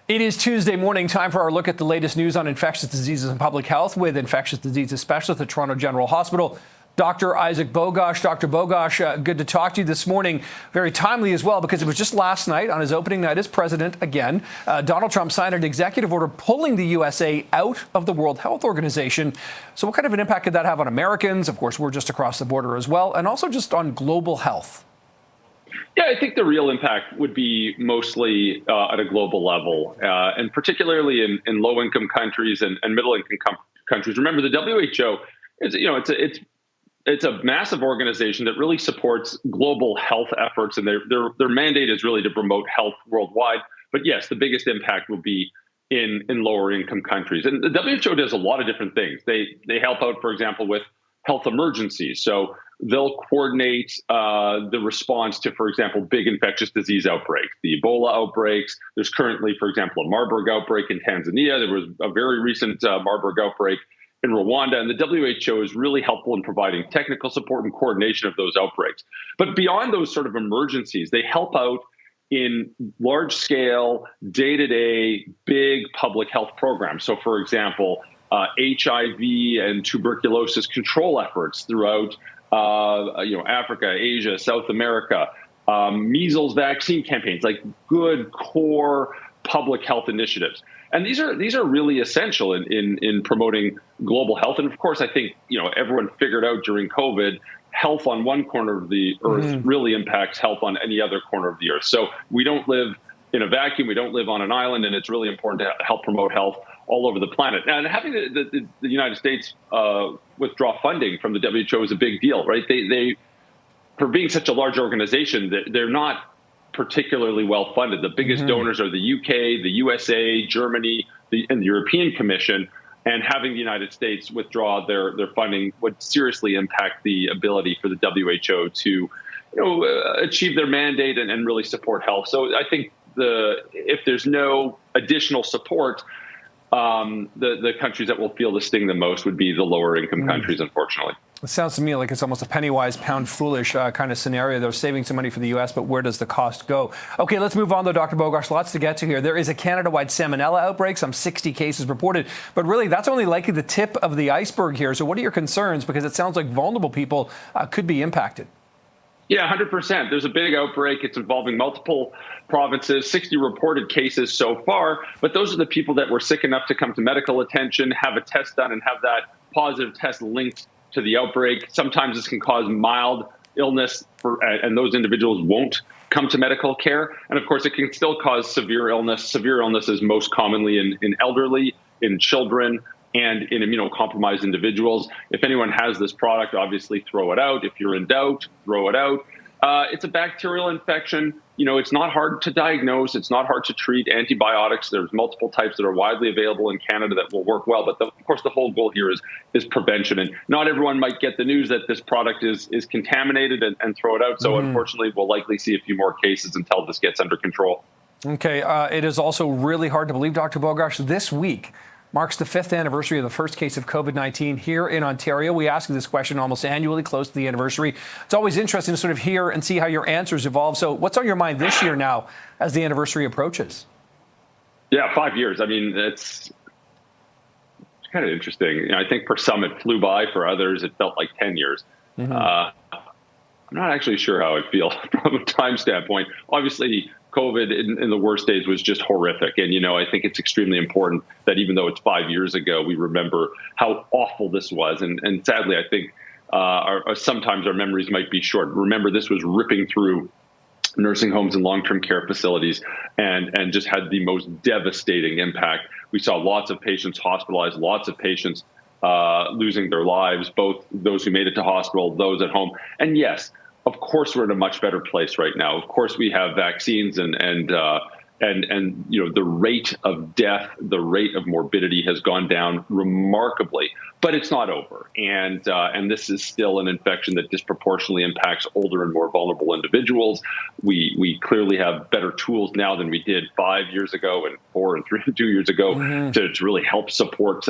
It is Tuesday morning, time for our look at the latest news on infectious diseases and public health with infectious diseases specialist at Toronto General Hospital, Dr. Isaac Bogoch. Dr. Bogoch, good to talk to you this morning. Very timely as well, because it was just last night on his opening night as president again. Donald Trump signed an executive order pulling the USA out of the World Health Organization. So what kind of an impact could that have on Americans? Of course, we're just across the border as well, and also just on global health. Yeah, I think the real impact would be mostly at a global level, and particularly in low-income countries and middle-income countries. Remember, the WHO is, it's a massive organization that really supports global health efforts, and their mandate is really to promote health worldwide. But yes, the biggest impact will be in lower-income countries, and the WHO does a lot of different things. They help out, for example, with health emergencies. So they'll coordinate the response to, for example, big infectious disease outbreaks, the Ebola outbreaks. There's currently, for example, a Marburg outbreak in Tanzania. There was a very recent Marburg outbreak in Rwanda. And the WHO is really helpful in providing technical support and coordination of those outbreaks. But beyond those sort of emergencies, they help out in large-scale, day-to-day, big public health programs. So, for example, HIV and tuberculosis control efforts throughout Africa, Asia, South America, measles vaccine campaigns, like good core public health initiatives. And these are really essential in promoting global health. And of course, I think, everyone figured out during COVID, health on one corner of the earth really impacts health on any other corner of the earth. So we don't live in a vacuum. We don't live on an island. And it's really important to help promote health all over the planet. And having the United States withdraw funding from the WHO is a big deal, right? They for being such a large organization, they're not particularly well funded. The biggest donors are the UK, the USA, Germany, and the European Commission. And having the United States withdraw their funding would seriously impact the ability for the WHO to achieve their mandate and really support health. So I think if there's no additional support, the countries that will feel the sting the most would be the lower income countries, unfortunately. It sounds to me like it's almost a penny wise, pound foolish kind of scenario. They're saving some money for the U.S., but where does the cost go? Okay, let's move on, though, Dr. Bogoch. Lots to get to here. There is a Canada-wide salmonella outbreak, some 60 cases reported. But really, that's only likely the tip of the iceberg here. So what are your concerns? Because it sounds like vulnerable people could be impacted. Yeah, 100%. There's a big outbreak. It's involving multiple provinces, 60 reported cases so far. But those are the people that were sick enough to come to medical attention, have a test done, and have that positive test linked to the outbreak. Sometimes this can cause mild illness, and those individuals won't come to medical care. And of course, it can still cause severe illness. Severe illness is most commonly in elderly, in children, and in immunocompromised individuals. If anyone has this product, obviously throw it out. If you're in doubt, throw it out. It's a bacterial infection. It's not hard to diagnose. It's not hard to treat. Antibiotics, there's multiple types that are widely available in Canada that will work well. But of course, the whole goal here is prevention. And not everyone might get the news that this product is contaminated and throw it out. So unfortunately, we'll likely see a few more cases until this gets under control. Okay. It is also really hard to believe, Dr. Bogoch, this week marks the 5th anniversary of the first case of COVID-19 here in Ontario. We ask you this question almost annually, close to the anniversary. It's always interesting to sort of hear and see how your answers evolve. So what's on your mind this year now as the anniversary approaches? Yeah, 5 years. I mean, it's kind of interesting. I think for some it flew by. For others, it felt like 10 years. I'm not actually sure how I feel from a time standpoint. Obviously, COVID in the worst days was just horrific. And, I think it's extremely important that even though it's 5 years ago, we remember how awful this was. And sadly, I think sometimes our memories might be short. Remember, this was ripping through nursing homes and long-term care facilities and just had the most devastating impact. We saw lots of patients hospitalized, lots of patients losing their lives, both those who made it to hospital, those at home. And yes, of course, we're in a much better place right now. Of course, we have vaccines and the rate of death, the rate of morbidity has gone down remarkably, but it's not over. And this is still an infection that disproportionately impacts older and more vulnerable individuals. We clearly have better tools now than we did 5 years ago and 4 and 3 and 2 years ago to really help support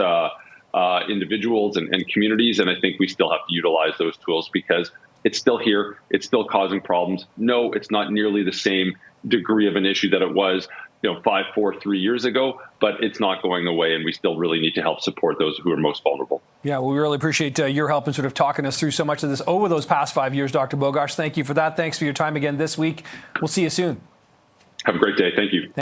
individuals and communities. And I think we still have to utilize those tools because it's still here. It's still causing problems. No, it's not nearly the same degree of an issue that it was 5, 4, 3 years ago, but it's not going away, and we still really need to help support those who are most vulnerable. Yeah, well, we really appreciate your help in sort of talking us through so much of this over those past 5 years, Dr. Bogoch. Thank you for that. Thanks for your time again this week. We'll see you soon. Have a great day. Thank you.